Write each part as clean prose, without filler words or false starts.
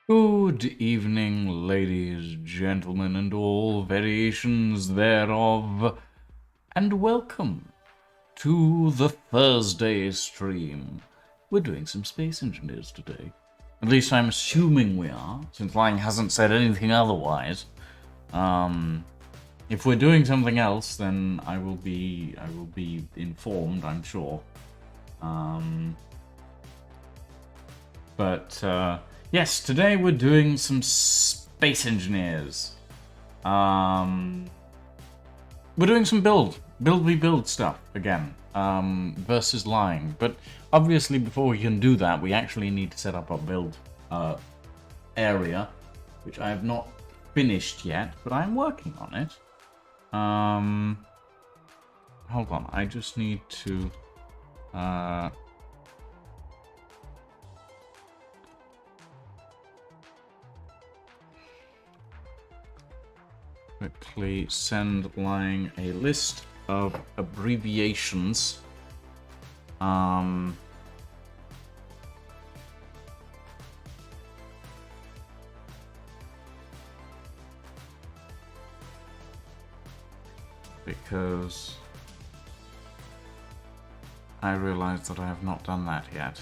Good evening, ladies, gentlemen, and all variations thereof, and welcome to the Thursday stream. We're doing some Space Engineers today. At least I'm assuming we are, since Lang hasn't said anything otherwise. If we're doing something else, then I will be informed, I'm sure. Yes, today we're doing some Space Engineers. We're doing some build stuff again, versus lying. But obviously, before we can do that, we actually need to set up our build area, which I have not finished yet, but I'm working on it. Hold on, I just need to quickly send Lang a list of abbreviations. Because I realize that I have not done that yet.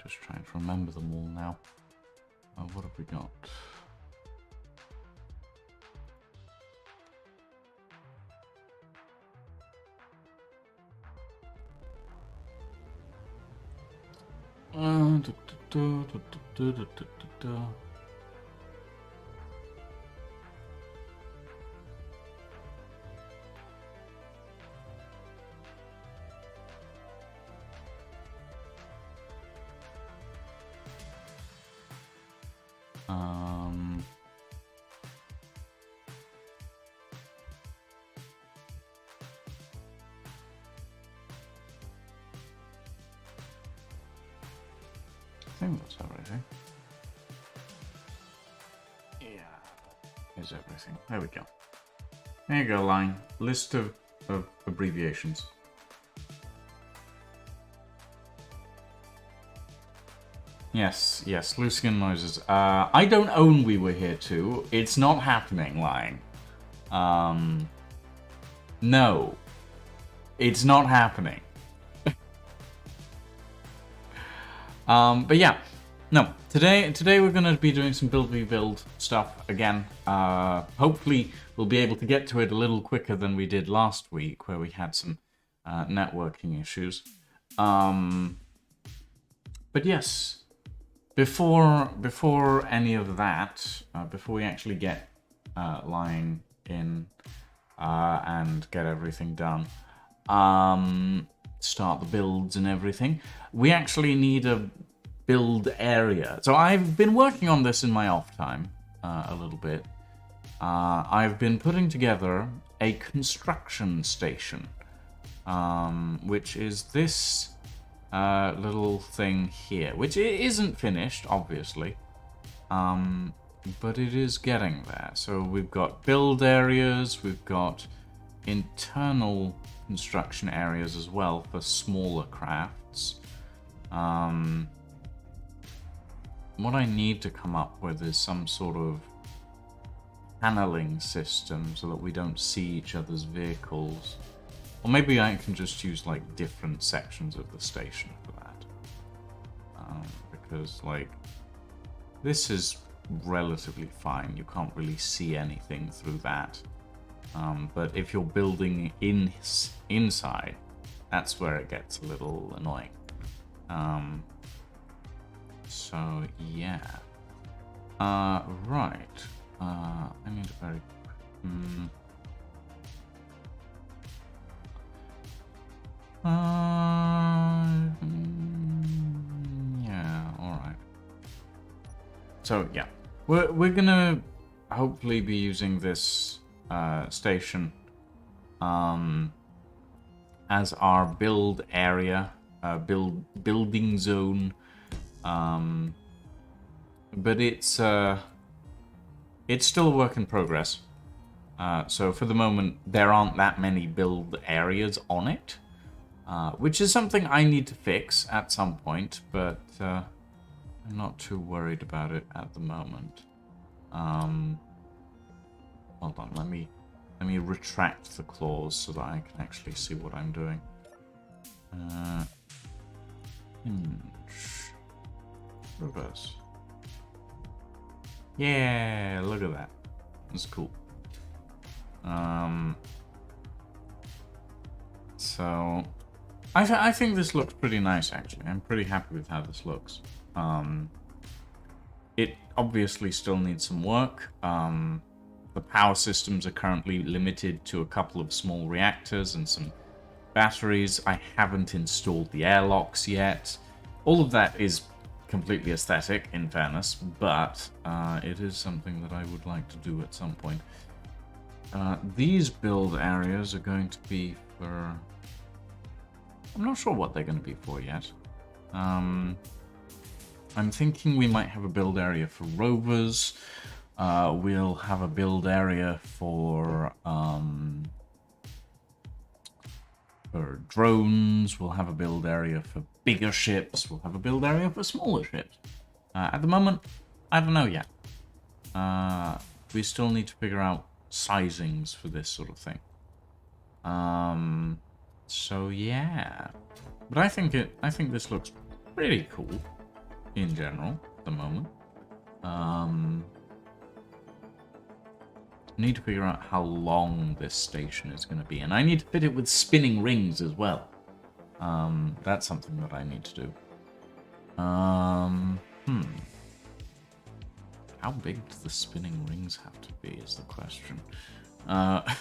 Just trying to remember them all now. What have we got? I think that's everything. Yeah, that is everything. There we go. There you go, Lang. List of abbreviations. Yes, yes, Lucian noises. I don't own We Were Here Too. It's not happening, lying. No. It's not happening. But yeah. No, today we're going to be doing some build rebuild stuff again. Hopefully we'll be able to get to it a little quicker than we did last week, where we had some networking issues. But yes, before any of that, before we actually get lying in and get everything done, start the builds and everything, we actually need a build area. So I've been working on this in my off time a little bit. I've been putting together a construction station, which is this little thing here, which isn't finished, obviously, but it is getting there. So we've got build areas, we've got internal construction areas as well for smaller crafts. What I need to come up with is some sort of paneling system so that we don't see each other's vehicles. Or maybe I can just use like different sections of the station for that. Because like this is relatively fine. You can't really see anything through that. But if you're building inside, that's where it gets a little annoying. So yeah. Right. I need a very yeah, alright. So yeah. We're gonna hopefully be using this station as our build area, building zone. But it's still a work in progress. So for the moment, there aren't that many build areas on it, which is something I need to fix at some point, but I'm not too worried about it at the moment. Hold on, let me retract the clause so that I can actually see what I'm doing. Reverse. Yeah, look at that. That's cool. So I think this looks pretty nice, actually. I'm pretty happy with how this looks. It obviously still needs some work. The power systems are currently limited to a couple of small reactors and some batteries. I haven't installed the airlocks yet. All of that is completely aesthetic, in fairness, but it is something that I would like to do at some point. These build areas are going to be for... I'm not sure what they're going to be for yet. I'm thinking we might have a build area for rovers. We'll have a build area for drones. We'll have a build area for bigger ships. We'll have a build area for smaller ships. At the moment, I don't know yet. We still need to figure out sizings for this sort of thing. So yeah, but I think this looks pretty cool in general at the moment. Need to figure out how long this station is going to be, and I need to fit it with spinning rings as well. That's something that I need to do. How big do the spinning rings have to be is the question. I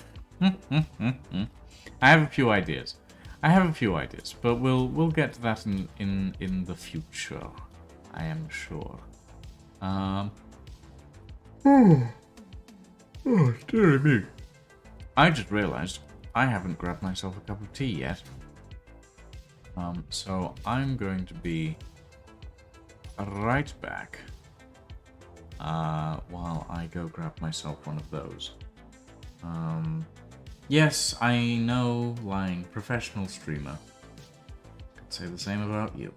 have a few ideas. But we'll get to that in the future, I am sure. Oh, dear me. I just realized I haven't grabbed myself a cup of tea yet. So I'm going to be right back while I go grab myself one of those. Yes, I know, lying. Professional streamer. Could say the same about you.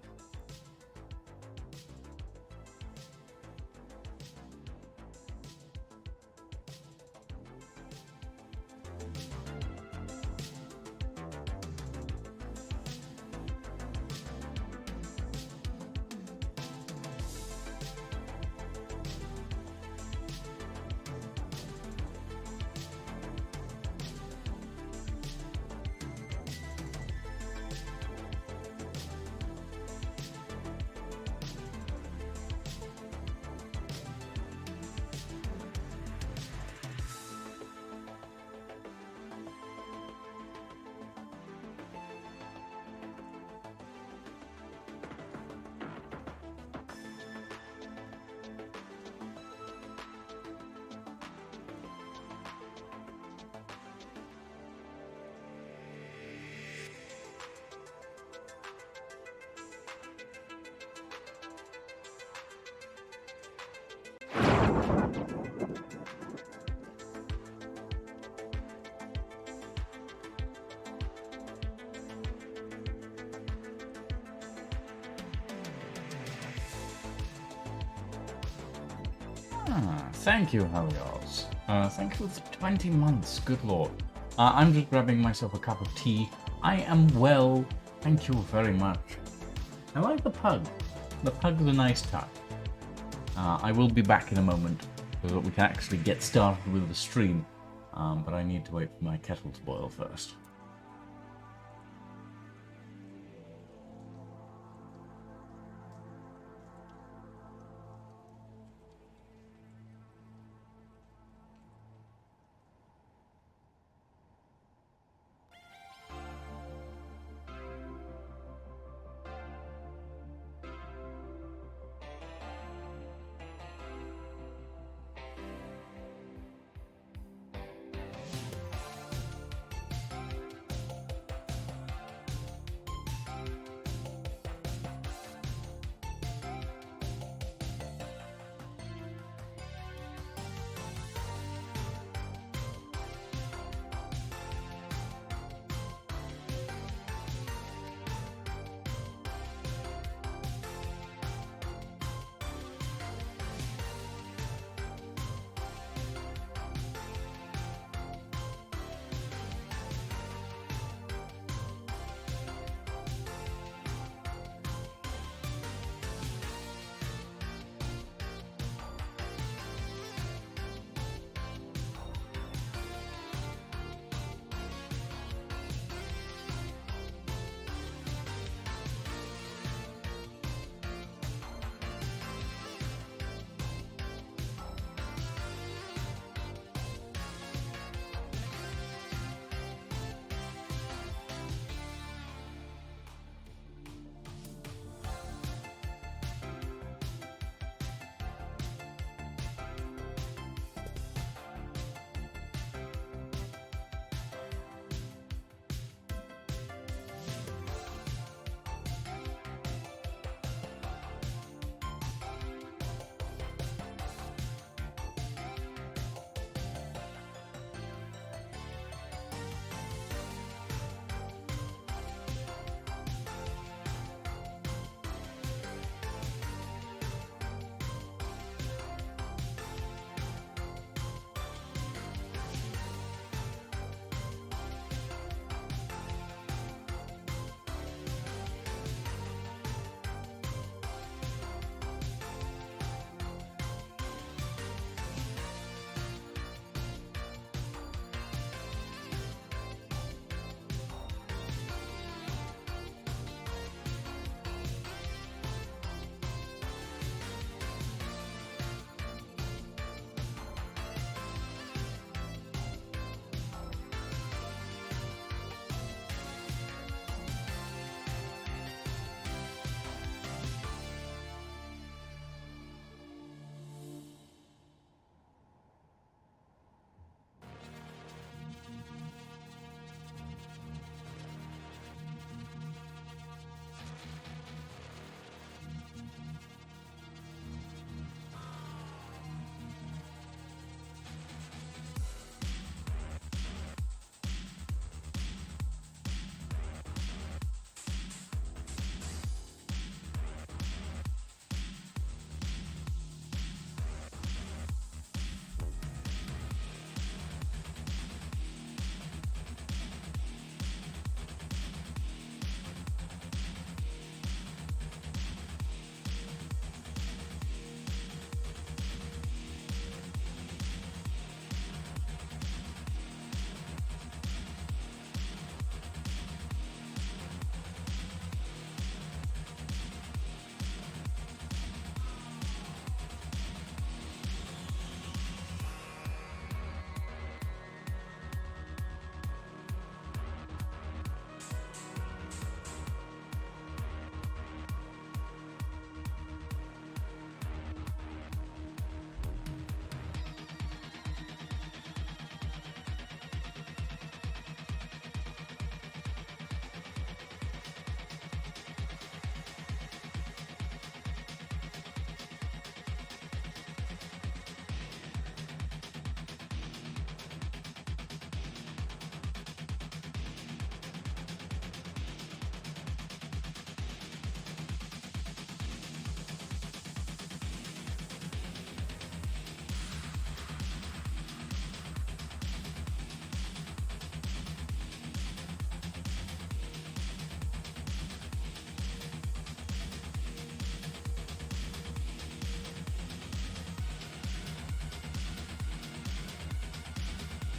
Thank you, Helios. Thank you for 20 months, good lord. I'm just grabbing myself a cup of tea. I am well, thank you very much. I like the pug. The pug's a nice touch. I will be back in a moment so that we can actually get started with the stream, but I need to wait for my kettle to boil first.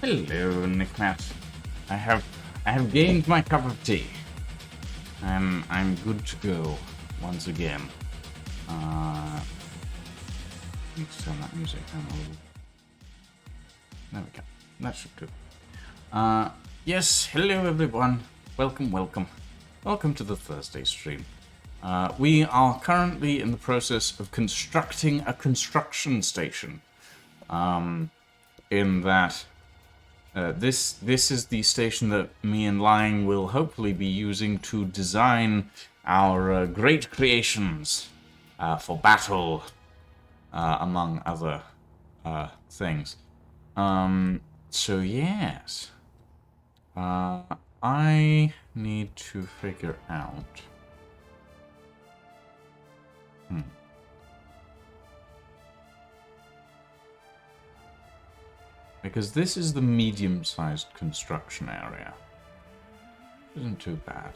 Hello, Nickmat. I have gained my cup of tea. I'm good to go once again. Need to turn that music down a little. There we go. That should do. Yes, hello everyone. Welcome. Welcome to the Thursday stream. We are currently in the process of constructing a construction station. In that this is the station that me and Lying will hopefully be using to design our great creations for battle, among other things. So yes, I need to figure out. Because this is the medium-sized construction area. Isn't too bad.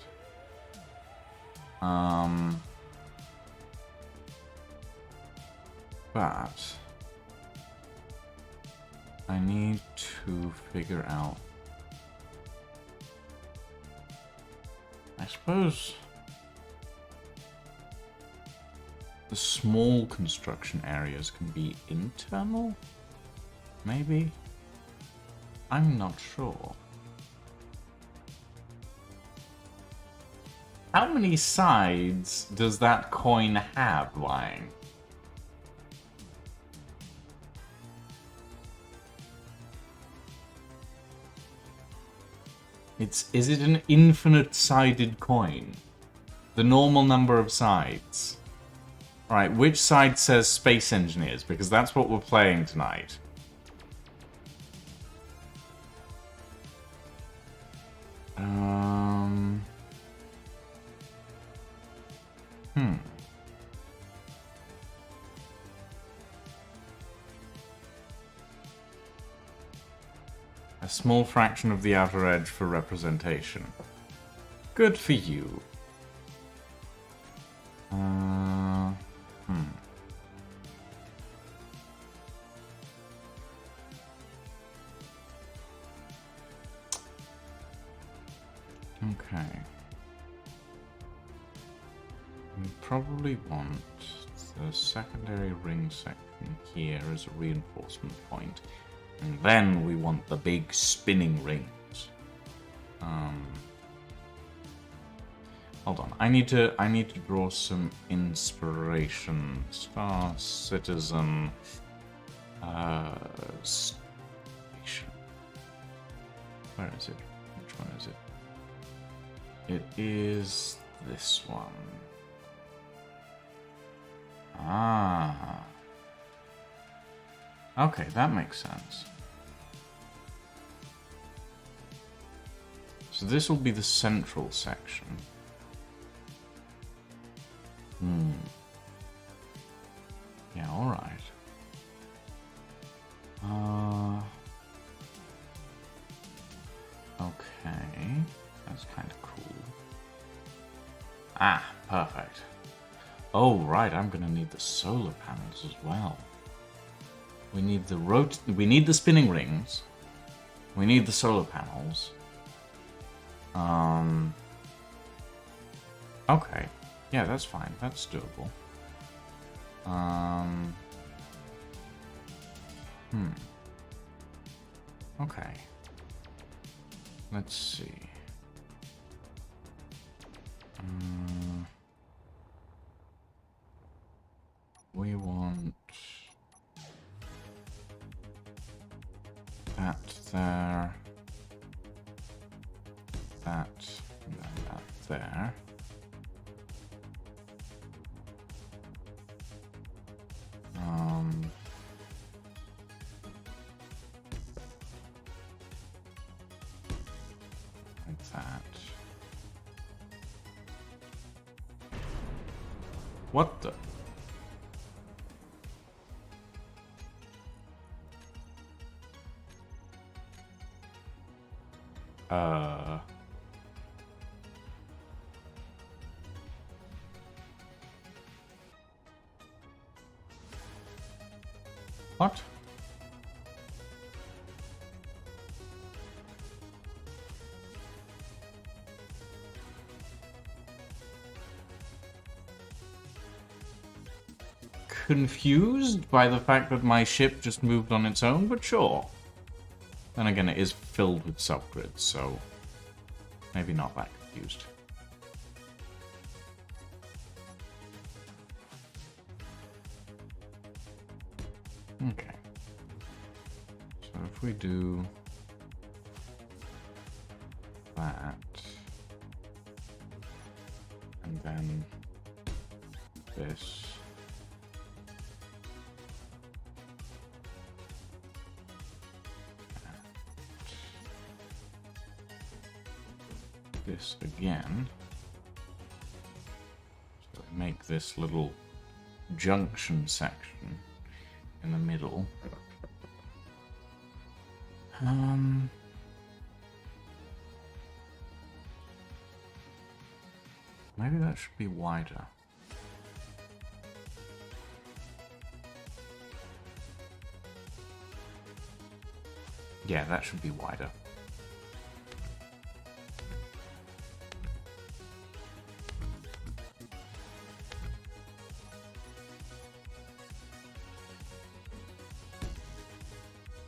But I need to figure out. I suppose the small construction areas can be internal? Maybe? I'm not sure. How many sides does that coin have, Lying? Is it an infinite-sided coin? The normal number of sides. Right, which side says Space Engineers? Because that's what we're playing tonight. A small fraction of the outer edge for representation. Good for you. Okay. We probably want the secondary ring section here as a reinforcement point. And then we want the big spinning rings. Hold on. I need to draw some inspiration. Star Citizen station. Where is it? Which one is it? It is this one. Ah. Okay, that makes sense. So this will be the central section. Yeah, alright. Okay. That's kind of cool. Ah, perfect. Oh, right, I'm gonna need the solar panels as well. We need the spinning rings. We need the solar panels. Okay. Yeah, that's fine. That's doable. Okay. Let's see. We want that there, that, and then that there. Like that. What the? What? confused by the fact that my ship just moved on its own, but sure. Then again, it is filled with subgrids, so maybe not that confused. Okay. So if we do that, and then this. This again. So make this little junction section in the middle. Maybe that should be wider. Yeah, that should be wider.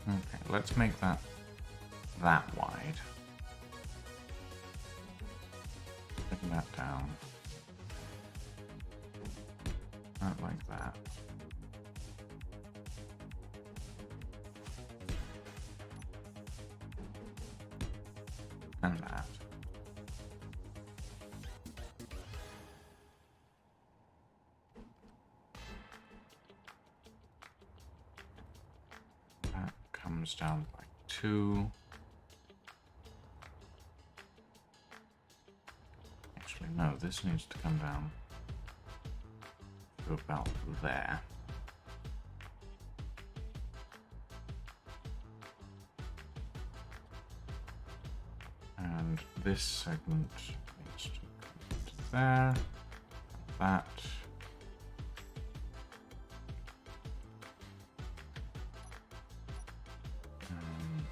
Okay, let's make that wide. Bring that down. That like that. And that. That comes down by 2. Actually, no, this needs to come down to about there. And this segment needs to come to there, that.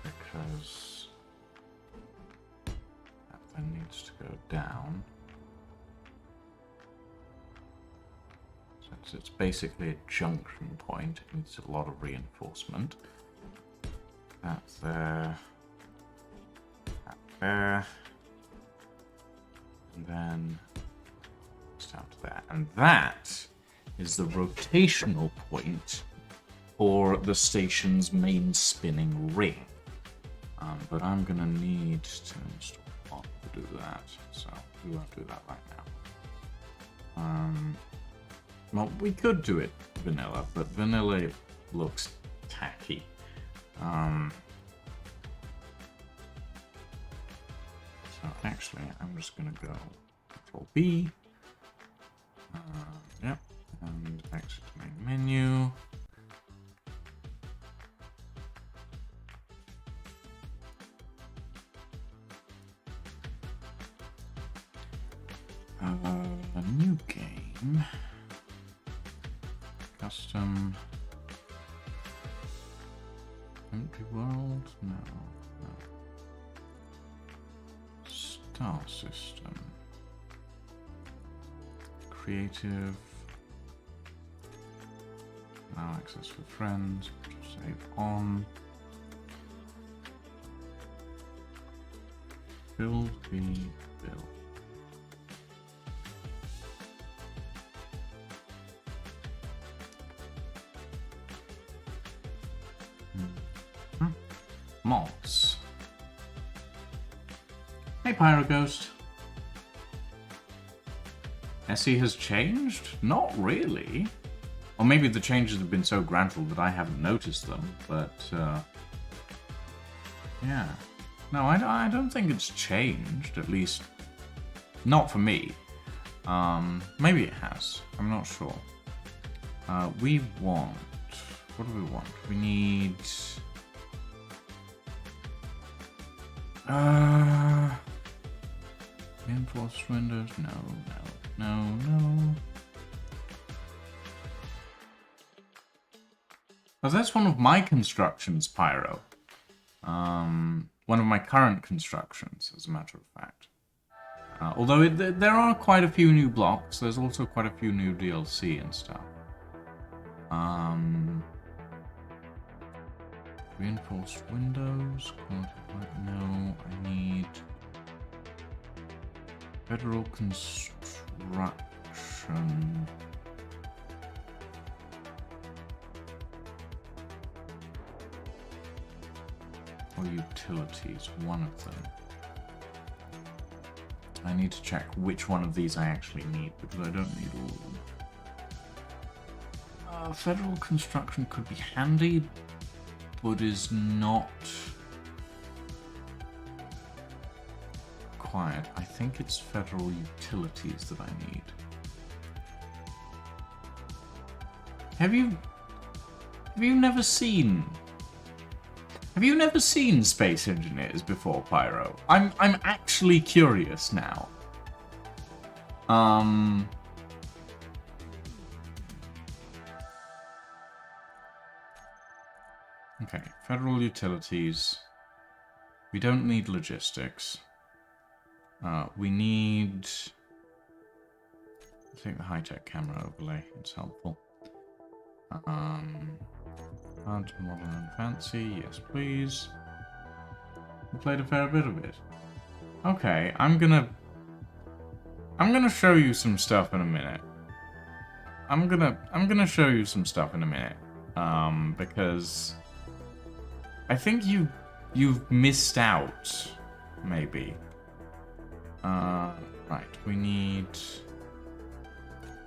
Because that then needs to go down. Since it's basically a junction point, it needs a lot of reinforcement. That's there. That there. And then it's down to there. And that is the rotational point for the station's main spinning ring. But I'm gonna need to install one to do that, so we won't do that right now. Well, we could do it vanilla, but vanilla looks tacky. So actually, I'm just gonna go Control B. Yep, and exit main menu. A new game. Custom. Empty world? No. Star system. Creative. Allow access for friends. Save on. Build the build. Mods. Hey, Pyro Ghost. SE has changed? Not really. Or maybe the changes have been so gradual that I haven't noticed them, but, yeah. No, I don't think it's changed, at least not for me. Maybe it has. I'm not sure. We want... What do we want? We need... Reinforced windows? No. Oh, that's one of my constructions, Pyro. One of my current constructions, as a matter of fact. Although there are quite a few new blocks, there's also quite a few new DLC and stuff. Reinforced windows. No, I need federal construction. Or utilities, one of them. I need to check which one of these I actually need, because I don't need all of them. Federal construction could be handy, but is not required. I think it's federal utilities that I need. Have you never seen Space Engineers before, Pyro? I'm actually curious now. Okay, federal utilities. We don't need logistics. We need... I'll take the high-tech camera overlay, it's helpful. Hard, modern, and fancy, yes please. We played a fair bit of it. Okay, I'm gonna show you some stuff in a minute. I'm gonna show you some stuff in a minute. Because I think you've missed out, maybe. Right, we need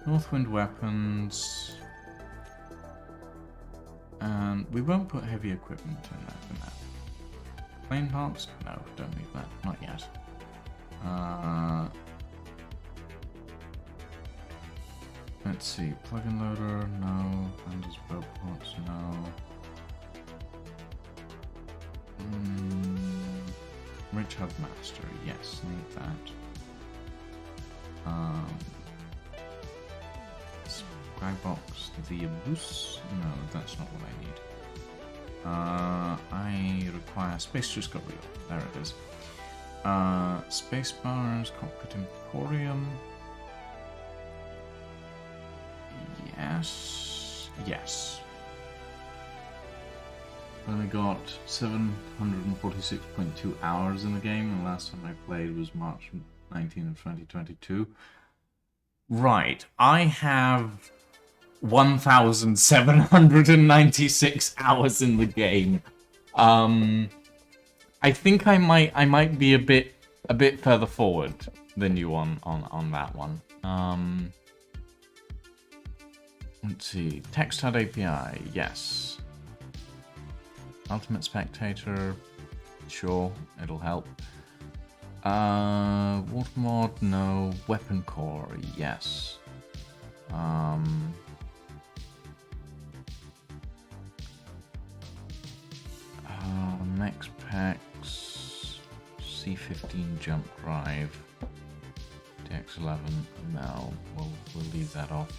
Northwind weapons. And we won't put heavy equipment in there for now. Plane parts? No, don't need that. Not yet. Let's see. Plug-in loader? No. Pandas boat parts? No. Rich Hub Master? Yes, need that. Skybox, the Abus? No, that's not what I need. I require Space Discovery. There it is. Space bars, Cockpit Emporium. Yes. Yes. Only got 746.2 hours in the game, and the last time I played was March 19th of 2022. Right, I have 1,796 hours in the game. I think I might be a bit further forward than you on that one. Let's see, TextHUD API, yes. Ultimate Spectator, sure, it'll help. Water mod, no. Weapon core, yes. Mexpex, C15 jump drive, DX11, no, we'll leave that off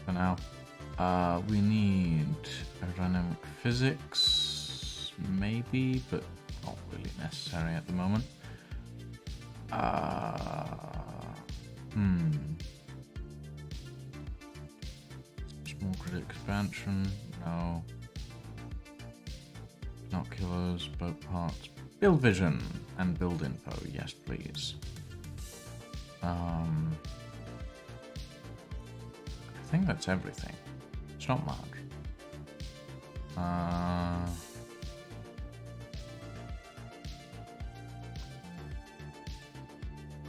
for now. We need aerodynamic physics, maybe, but not really necessary at the moment. Small grid expansion, no. Binoculars, boat parts, build vision, and build info, yes please. I think that's everything. It's not much.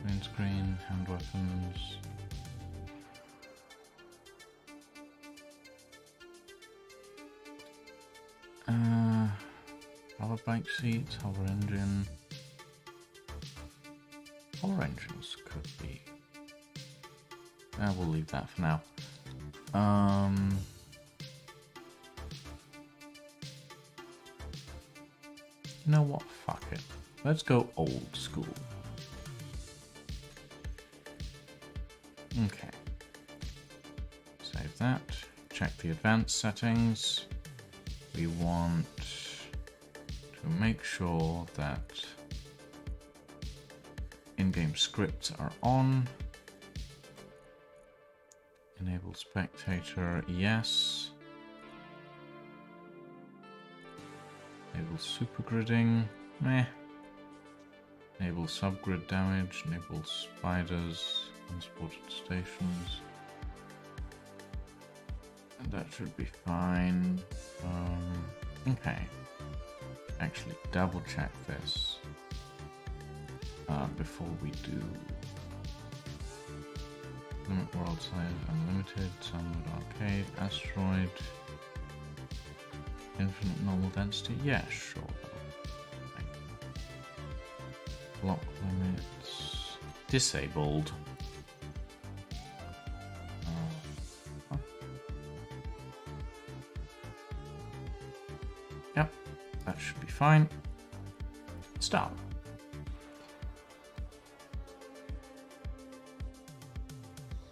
Green screen, hand weapons. Hover bike seats, hover engine. Hover engines could be. We'll leave that for now. You know what? Fuck it. Let's go old school. Okay. Save that. Check the advanced settings. We want to make sure that in-game scripts are on. Enable spectator, yes. Enable super gridding. Meh. Enable subgrid damage. Enable spiders. Unsupported stations. And that should be fine. Okay. Actually, double check this before we do. Limit world size unlimited. Sunwood arcade. Asteroid. Infinite normal density? Yeah, sure. Block limits. Disabled. Yep, that should be fine. Stop.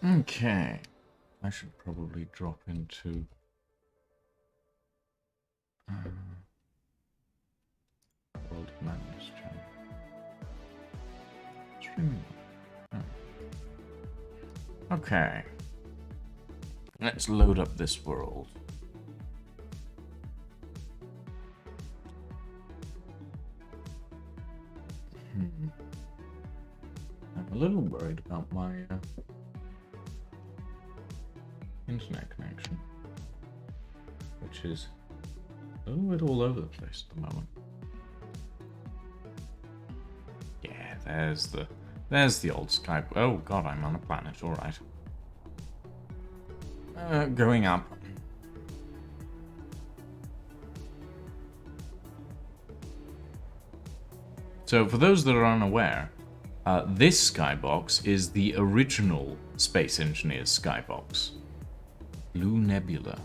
Okay. I should probably drop into World of Madness channel. Streaming. Oh. Okay. Let's load up this world. I'm a little worried about my internet connection, which is a little bit all over the place at the moment. Yeah, there's the old Skype. Oh god, I'm on a planet. All right. Going up. So for those that are unaware, this skybox is the original Space Engineers skybox. Blue Nebula.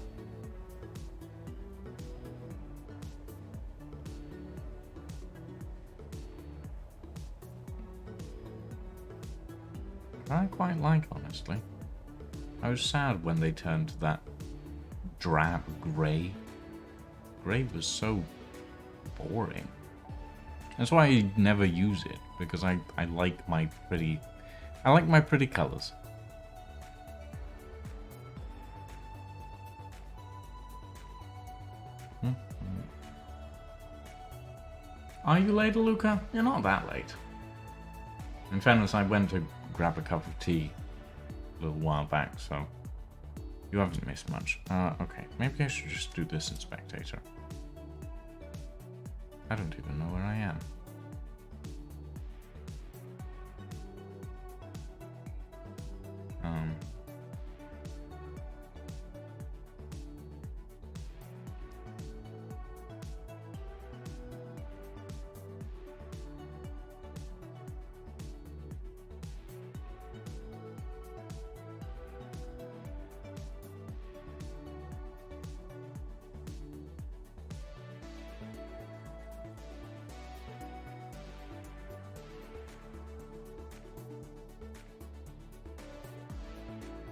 I quite like, honestly. I was sad when they turned to that drab grey. Grey was so boring. That's why I never use it, because I like my pretty colors. Are you late, Luca? You're not that late. In fairness, I went to grab a cup of tea a little while back, so you haven't missed much. Okay, maybe I should just do this in Spectator. I don't even know where I am.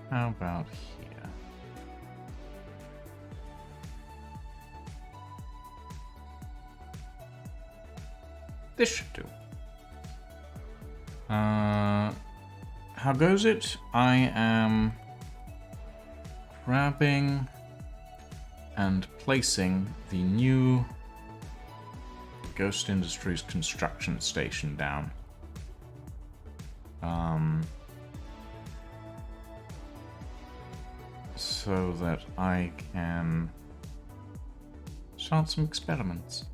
How about here? This should do. How goes it? I am grabbing and placing the new Ghost Industries construction station down. So that I can start some experiments,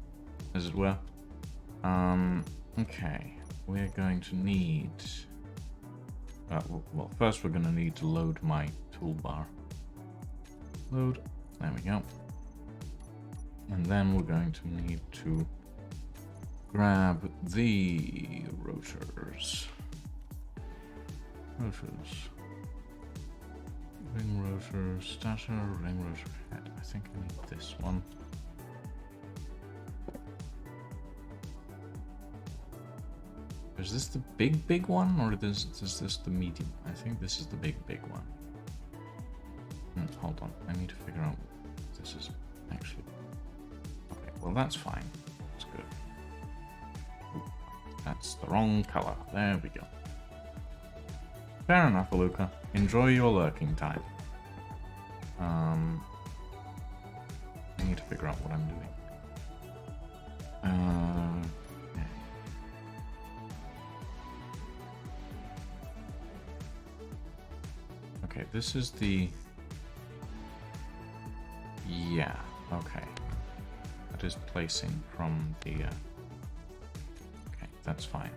as it were. Okay, we're going to need... well, first we're going to need to load my toolbar. Load, there we go. And then we're going to need to grab the rotors. Ring rotor starter, ring rotor head. I think I need this one. Is this the big one, or is this the medium? I think this is the big one. Hold on, I need to figure out what this is actually. Okay, well that's fine. That's good. Ooh, that's the wrong color. There we go. Fair enough, Aluka. Enjoy your lurking time. I need to figure out what I'm doing. Okay, this is the... Yeah, okay. That is placing from the... Okay, that's fine.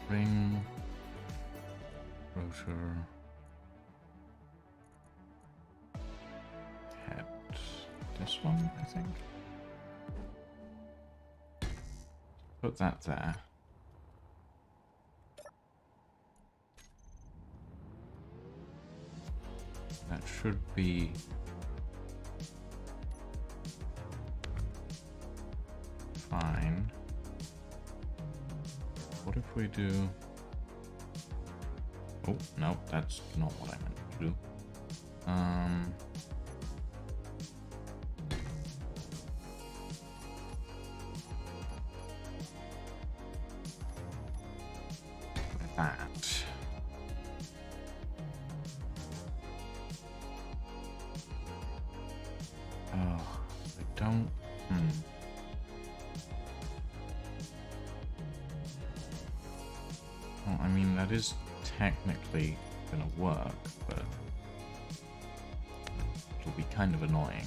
Ring... Rotor... Head... This one, I think? Put that there. That should be fine. What if we do... Oh, no, that's not what I meant to do. That. Oh, I don't... Well, I mean, that is technically gonna work, but it'll be kind of annoying.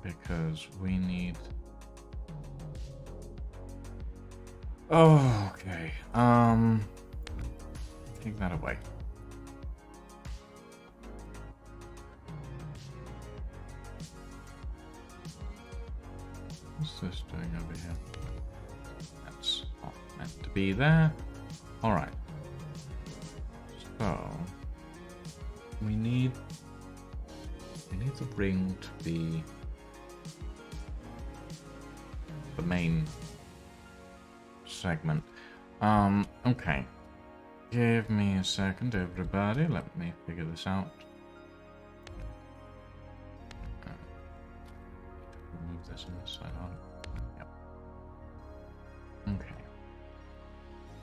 Because we need... Oh, okay. Take that away. What's this doing over here? That's not meant to be there. Alright. So... We need the ring to be... the main segment. Okay. Give me a second, everybody. Let me figure this out. Remove this on this side on. Yep. Okay.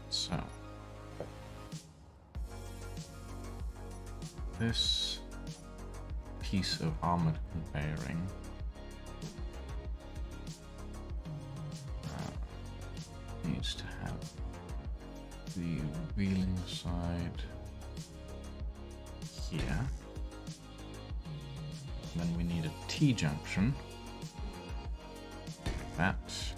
So. This piece of armored conveying needs to have the wheeling side here. And then we need a T-junction, like that.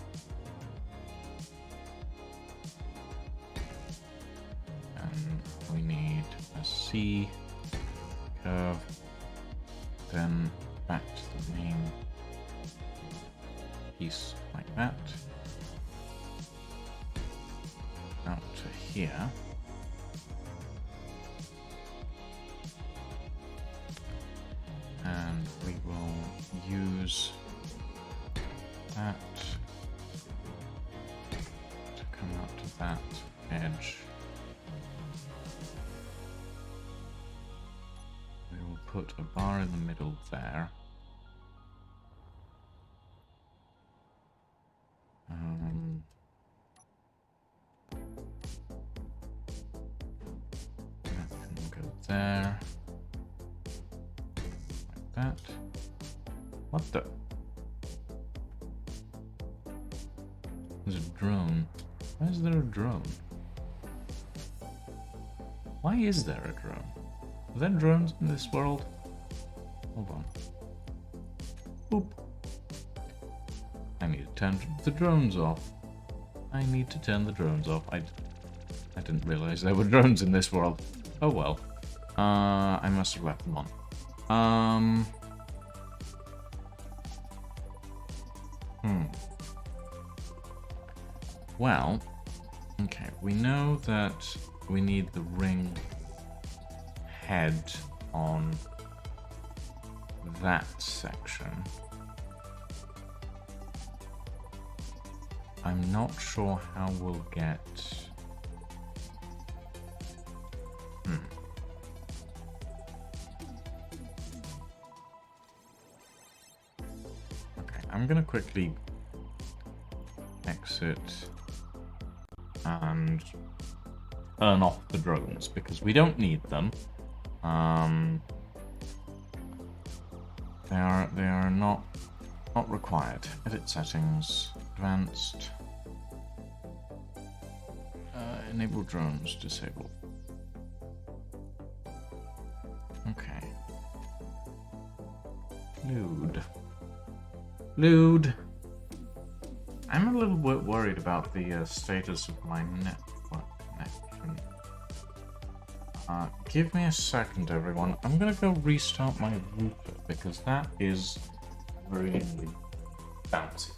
And we need a C curve, then back to the main piece like that. Out to here. And we will use that to come out to that edge. We will put a bar in the middle there. There, like that. What the? There's a drone. Why is there a drone? Why is there a drone? Are there drones in this world? Hold on. Boop. I need to turn the drones off. I need to turn the drones off. I didn't realize there were drones in this world. Oh well. I must have left them on. Well, okay, we know that we need the ring head on that section. I'm not sure how we'll get... I'm gonna quickly exit and turn off the drones because we don't need them. They are not required. Edit settings, advanced, enable drones, disable. Okay. Load. I'm a little bit worried about the status of my network connection. Give me a second, everyone. I'm gonna go restart my router because that is really bouncy.